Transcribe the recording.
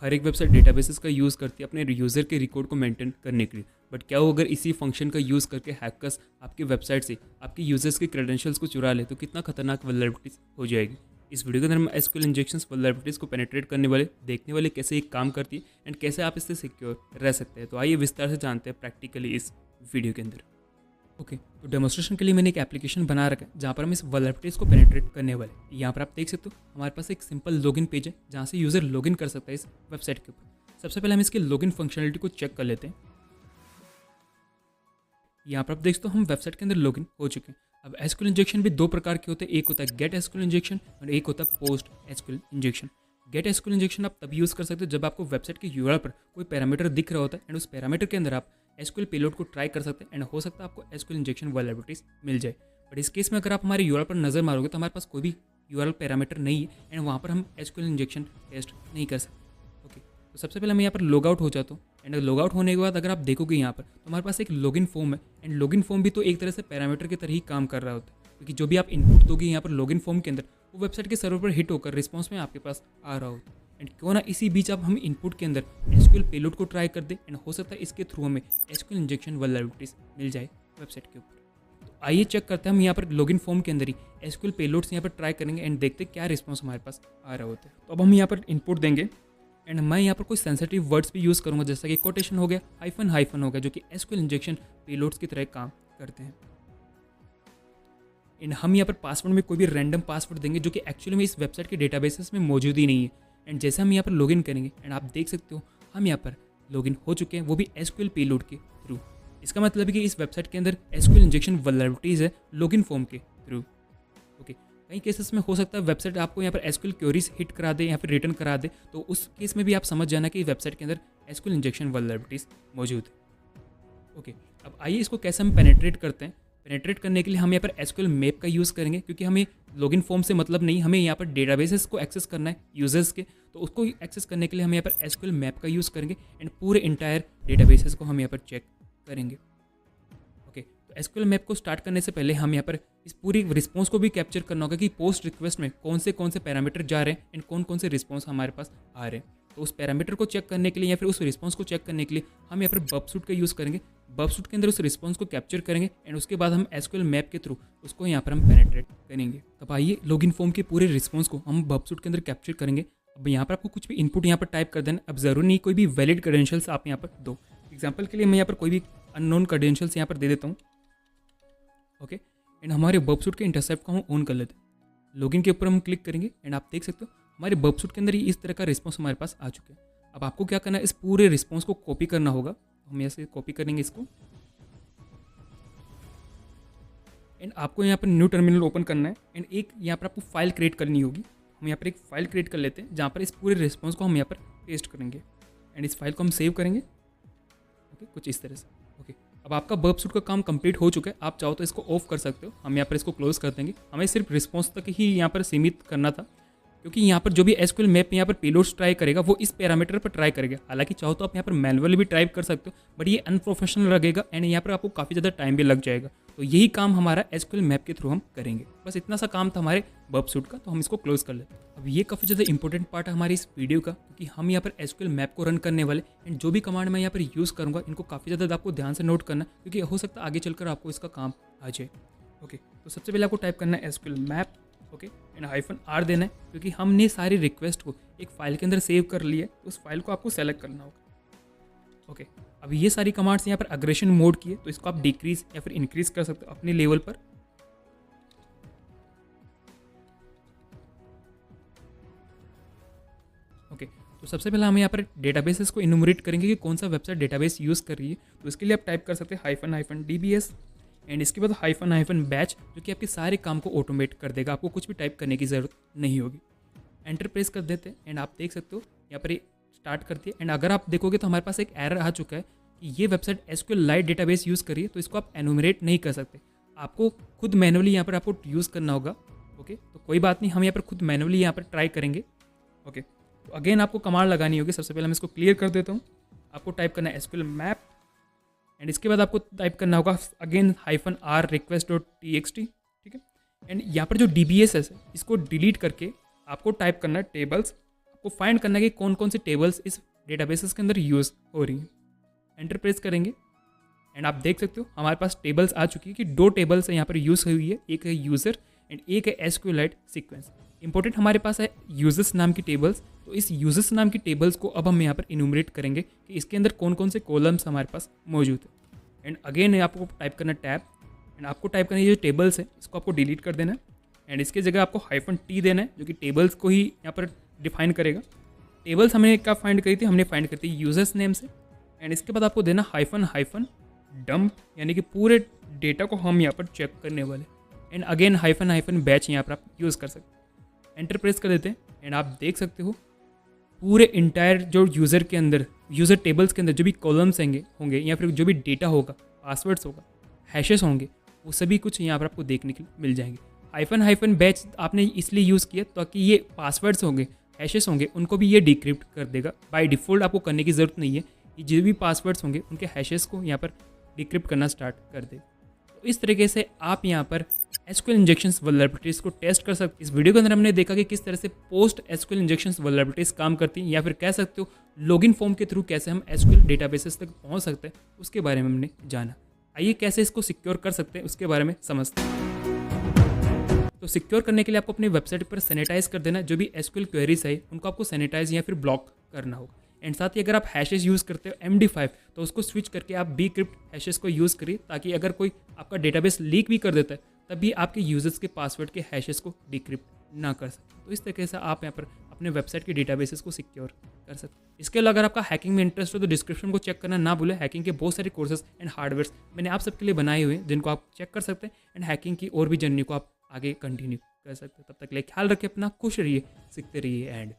हर एक website databases का use करती है अपने यूज़र के रिकॉर्ड को मेंटेन करने के लिए। बट क्या हो अगर इसी फंक्शन का यूज़ करके हैकर्स आपकी वेबसाइट से आपके यूजर्स के क्रेडेंशियल्स को चुरा ले, तो कितना खतरनाक वल्नरेबिलिटीज हो जाएगी। इस वीडियो के अंदर हम एसक्यूएल इंजेक्शंस वल्नरेबिलिटीज को पेनिट्रेट करने वाले, देखने वाले कैसे एक काम करती है एंड कैसे आप इससे सिक्योर रह सकते हैं। तो आइए विस्तार से जानते हैं प्रैक्टिकली इस वीडियो के अंदर। ओके, तो डेमोस्ट्रेशन के लिए मैंने एक एप्लीकेशन बना रखा है जहाँ पर हम इस वल्नरेबिलिटीज को पेनिट्रेट करने वाले। यहाँ पर आप देख सकते हो हमारे पास एक सिंपल लॉगिन पेज है जहाँ से यूज़र लॉगिन कर सकता है इस वेबसाइट के ऊपर। सबसे पहले हम इसके लॉगिन फंक्शनलिटी को चेक कर लेते हैं। यहाँ पर आप देख सकते हो हम वेबसाइट के अंदर लॉगिन हो चुके हैं। अब एसक्यूएल इंजेक्शन भी दो प्रकार के होते हैं, एक होता है गेट एसक्यूएल इंजेक्शन और एक होता है post SQL injection. Get SQL injection आप तब यूज़ कर सकते हो जब आपको वेबसाइट के यूआरएल पर कोई पैरामीटर दिख रहा होता है एंड उस पैरामीटर के अंदर आप एसक्यूएल पेलोड को ट्राई कर सकते हैं एंड हो सकता है आपको एसक्यूएल इंजेक्शन वल्नरेबिलिटीज मिल जाए। बट इस केस में अगर आप हमारे यूआरएल पर नजर मारोगे तो हमारे पास कोई भी यूआरएल पैरामीटर नहीं है एंड वहाँ पर हम एसक्यूएल इंजेक्शन टेस्ट नहीं कर सकते। ओके, तो सबसे पहले मैं यहाँ पर लॉग आउट हो जाता हूँ एंड लॉग आउट होने के बाद अगर आप देखोगे यहाँ पर तो हमारे पास एक लॉगिन फॉर्म है एंड लॉगिन फॉर्म भी तो एक तरह से पैरामीटर की तरह ही काम कर रहा होता है, क्योंकि जो भी आप इनपुट दोगे यहाँ पर लॉगिन फॉर्म के अंदर वो वेबसाइट के सर्वर पर हिट होकर रिस्पॉन्स में आपके पास आ रहा होता है। एंड क्यों ना इसी बीच आप हम इनपुट के अंदर एसक्यूएल पेलोड को ट्राई कर दे एंड हो सकता है इसके थ्रू हमें एसक्यूएल इंजेक्शन वल्नरेबिलिटीज मिल जाए वेबसाइट के ऊपर। तो आइए चेक करते हैं हम यहाँ पर लॉगिन फॉर्म के अंदर ही एसक्यूएल पेलोड्स यहाँ पर ट्राई करेंगे एंड देखते क्या रिस्पॉन्स हमारे पास आ रहा होता है। तो अब हम यहाँ पर इनपुट देंगे एंड मैं यहाँ पर कोई सेंसिटिव वर्ड्स भी यूज़ करूँगा, जैसा कि कोटेशन हो गया, हाइफन हाइफन हो गया, जो कि एसक्यूएल इंजेक्शन पेलोड्स की तरह काम करते हैं। एंड हम यहाँ पर पासवर्ड में कोई भी रैंडम पासवर्ड देंगे जो कि एक्चुअली में इस वेबसाइट के डेटाबेसेस में मौजूद ही नहीं है। एंड जैसे हम यहाँ पर लॉगिन करेंगे एंड आप देख सकते हो हम यहाँ पर लॉगिन हो चुके हैं, वो भी एसक्यूएल पेलोड के थ्रू। इसका मतलब है कि इस वेबसाइट के अंदर एसक्यूएल इंजेक्शन वल्नरेबिलिटीज है लॉगिन फॉर्म के थ्रू। ओके, कई केसेस में हो सकता है वेबसाइट आपको यहाँ पर एसक्यूएल क्वेरीज हिट करा दे या फिर रिटर्न करा दे, तो उस केस में भी आप समझ जाना कि वेबसाइट के अंदर एसक्यूएल इंजेक्शन वल्नरेबिलिटीज मौजूद है। ओके, अब आइए इसको कैसे हम पेनिट्रेट करते हैं। पेनिट्रेट करने के लिए हम यहाँ पर एसक्यूएल मैप का यूज़ करेंगे, क्योंकि हमें लॉगिन फॉर्म से मतलब नहीं, हमें यहाँ पर डेटाबेसेस को एक्सेस करना है यूजर्स के। तो उसको एक्सेस करने के लिए हम यहाँ पर एसक्यूएल मैप का यूज़ करेंगे एंड पूरे इंटायर डेटाबेसेस को हम यहाँ पर चेक करेंगे। ओके, तो एसक्यूएल मैप को स्टार्ट करने से पहले हम यहाँ पर इस पूरी रिस्पॉन्स को भी कैप्चर करना होगा कि पोस्ट रिक्वेस्ट में कौन से पैरामीटर जा रहे हैं एंड कौन से रिस्पॉन्स हमारे पास आ रहे हैं। तो उस पैरामीटर को चेक करने के लिए या फिर उस रिस्पॉन्स को चेक करने के लिए हम यहाँ पर बबसूट का यूज़ करेंगे। बबसूट के अंदर उस रिस्पॉन्स को कैप्चर करेंगे एंड उसके बाद हम एसक्यूएल मैप के थ्रू उसको यहाँ पर हम पेनिट्रेट करेंगे। तब आइए लॉगिन फॉर्म के पूरे रिस्पॉन्स को हम बबसूट के अंदर कैप्चर करेंगे। अब यहाँ पर आपको कुछ भी इनपुट यहाँ पर टाइप कर देना। अब ज़रूरी नहीं कोई भी वैलिड क्रेडेंशियल्स आप यहाँ पर दो। एग्जाम्पल के लिए मैं यहाँ पर कोई भी अननोन क्रेडेंशियल्स यहाँ पर दे देता हूँ। ओके, एंड हमारे बबसूट के इंटरसेप्ट को हम ऑन कर लेते हैं। लॉगिन के ऊपर हम क्लिक करेंगे एंड आप देख सकते हो हमारे बबसूट के अंदर ही इस तरह का रिस्पॉन्स हमारे पास आ चुका है। अब आपको क्या करना है, इस पूरे रिस्पॉन्स को कॉपी करना होगा। हम ऐसे कॉपी करेंगे इसको एंड आपको यहाँ पर न्यू टर्मिनल ओपन करना है एंड एक यहाँ पर आपको फाइल क्रिएट करनी होगी। हम यहाँ पर एक फाइल क्रिएट कर लेते हैं जहाँ पर इस पूरे रिस्पॉन्स को हम यहाँ पर पेस्ट करेंगे एंड इस फाइल को हम सेव करेंगे। ओके, कुछ इस तरह से। ओके, अब आपका बबसूट का काम कंप्लीट हो चुका है। आप चाहो तो इसको ऑफ कर सकते हो। हम यहाँ पर इसको क्लोज कर देंगे। हमें सिर्फ रिस्पॉन्स तक ही यहाँ पर सीमित करना था, क्योंकि यहाँ पर जो भी एसक्यूएल मैप यहाँ पर पेलोड्स ट्राई करेगा वो इस पैरामीटर पर ट्राई करेगा। हालांकि चाहो तो आप यहाँ पर मैनुअली भी टाइप कर सकते हो, बट ये अनप्रोफेशनल लगेगा एंड यहाँ पर आपको काफ़ी ज़्यादा टाइम भी लग जाएगा। तो यही काम हमारा एसक्यूएल मैप के थ्रू हम करेंगे। बस इतना सा काम था हमारे बबसूट का, तो हम इसको क्लोज कर लेते हैं। अब ये काफ़ी ज़्यादा इंपॉर्टेंट पार्ट है हमारी इस वीडियो का, क्योंकि हम यहाँ पर एसक्यूएल मैप को रन करने वाले एंड जो भी कमांड मैं यहाँ पर यूज़ करूँगा इनको काफ़ी ज़्यादा आपको ध्यान से नोट करना, क्योंकि हो सकता है आगे चलकर आपको इसका काम आ जाए। ओके, तो सबसे पहले आपको टाइप करना है SQL map. Okay, and -r देना है, क्योंकि हमने सारी रिक्वेस्ट को एक फाइल के अंदर सेव कर लिया, तो उस फाइल को आपको सेलेक्ट करना होगा। ओके, अब ये सारी कमांड्स यहाँ पर अग्रेशन मोड की है, तो इसको आप डिक्रीज या फिर इंक्रीज कर सकते हो अपने लेवल पर। ओके, तो सबसे पहले हम यहाँ पर डेटाबेसेस को इनुमरेट करेंगे कि कौन सा वेबसाइट डेटाबेस यूज़ कर रही है। तो इसके लिए आप टाइप कर सकते हैं -dbs एंड इसके बाद -बैच, जो कि आपके सारे काम को ऑटोमेट कर देगा। आपको कुछ भी टाइप करने की ज़रूरत नहीं होगी। एंटर प्रेस कर देते हैं एंड आप देख सकते हो यहाँ पर स्टार्ट करती है। एंड अगर आप देखोगे तो हमारे पास एक एरर आ चुका है कि ये website SQL light database use करिए, तो इसको आप एनुमरेट नहीं कर सकते। आपको खुद मैनुअली यहाँ पर आपको यूज़ करना होगा। ओके, तो कोई बात नहीं, हम यहाँ पर खुद मैनुअली यहाँ पर ट्राई करेंगे। ओके, तो अगेन आपको कमांड लगानी होगी। सबसे पहले मैं इसको क्लियर कर देता हूँ। आपको टाइप करना है एसक्यूएल मैप एंड इसके बाद आपको टाइप करना होगा अगेन -r request.txt। ठीक है, एंड यहाँ पर जो DBS है इसको डिलीट करके आपको टाइप करना है टेबल्स आपको फाइंड करना है कि कौन कौन सी टेबल्स इस डेटाबेसेस के अंदर यूज़ हो रही हैं। एंटर प्रेस करेंगे एंड आप देख सकते हो हमारे पास टेबल्स आ चुकी है कि 2 टेबल्स यहाँ पर यूज़ हुई है, एक है यूज़र एंड एक है एसक्यूएलाइट सीक्वेंस। इंपॉर्टेंट हमारे पास है यूजर्स नाम की टेबल्स, तो इस यूजर्स नाम की टेबल्स को अब हम यहाँ पर इन्यूमरेट करेंगे कि इसके अंदर कौन कौन से कॉलम्स हमारे पास मौजूद है। एंड अगेन आपको टाइप करना टैब एंड आपको टाइप करना ये जो टेबल्स है इसको आपको डिलीट कर देना है एंड इसके जगह आपको -t देना है जो कि टेबल्स को ही यहाँ पर डिफाइन करेगा। टेबल्स हमने क्या फाइंड करी थी, हमने फाइंड करी थी यूजर्स नेम से एंड इसके बाद आपको देना -, डंप यानी कि पूरे डेटा को हम यहाँ पर चेक करने वाले एंड अगेन -, बैच यहाँ पर आप यूज़ कर सकते हैं। एंटर प्रेस कर देते हैं एंड आप देख सकते हो पूरे इंटायर जो यूज़र के अंदर यूज़र टेबल्स के अंदर जो भी कॉलम्स होंगे या फिर जो भी डेटा होगा, पासवर्ड्स होगा, हैशेस होंगे, वो सभी कुछ यहाँ पर आपको देखने के लिए मिल जाएंगे। बैच आपने इसलिए यूज़ किया ताकि ये पासवर्ड्स होंगे, हैशेस होंगे, उनको भी ये डिक्रिप्ट कर देगा। बाय डिफ़ॉल्ट आपको करने की ज़रूरत नहीं है, ये जो भी पासवर्ड्स होंगे उनके हैशेस को यहाँ पर डिक्रिप्ट करना स्टार्ट कर देगा। तो इस तरीके से आप यहाँ पर एसक्यूएल इंजेक्शंस वल्नरेबिलिटीज़ को टेस्ट कर सकते। इस वीडियो के अंदर हमने देखा कि किस तरह से पोस्ट एसक्यूएल इंजेक्शंस वल्नरेबिलिटीज़ काम करती हैं, या फिर कह सकते हो लॉगिन फॉर्म के थ्रू कैसे हम एसक्यूएल डेटाबेसेस तक पहुंच सकते हैं, उसके बारे में हमने जाना। आइए कैसे इसको सिक्योर कर सकते हैं उसके बारे में समझते हैं। तो सिक्योर करने के लिए आपको अपनी वेबसाइट पर सैनिटाइज कर देना, जो भी एसक्यूएल क्वेरीज है उनको आपको सैनिटाइज या फिर ब्लॉक करना होगा। एंड साथ ही अगर आप हैशेस यूज़ करते हो MD5 तो उसको स्विच करके आप bcrypt हैशेस को यूज़ करिए, ताकि अगर कोई आपका डेटाबेस लीक भी कर देता है तब भी आपके यूजर्स के पासवर्ड के हैशेस को डिक्रिप्ट ना कर सकें। तो इस तरीके से आप यहाँ पर अपने वेबसाइट के डेटाबेसेस को सिक्योर कर सकते हैं। इसके अलावा अगर आपका हैकिंग में इंटरेस्ट हो तो डिस्क्रिप्शन को चेक करना ना भूलें। हैकिंग के बहुत सारे कोर्सेज एंड हार्डवेयर्स मैंने आप सबके लिए बनाए हुए हैं जिनको आप चेक कर सकते हैं एंड हैकिंग की और भी जर्नी को आप आगे कंटिन्यू कर सकते हैं। तब तक के लिए ख्याल रखें अपना, खुश रहिए, सीखते रहिए एंड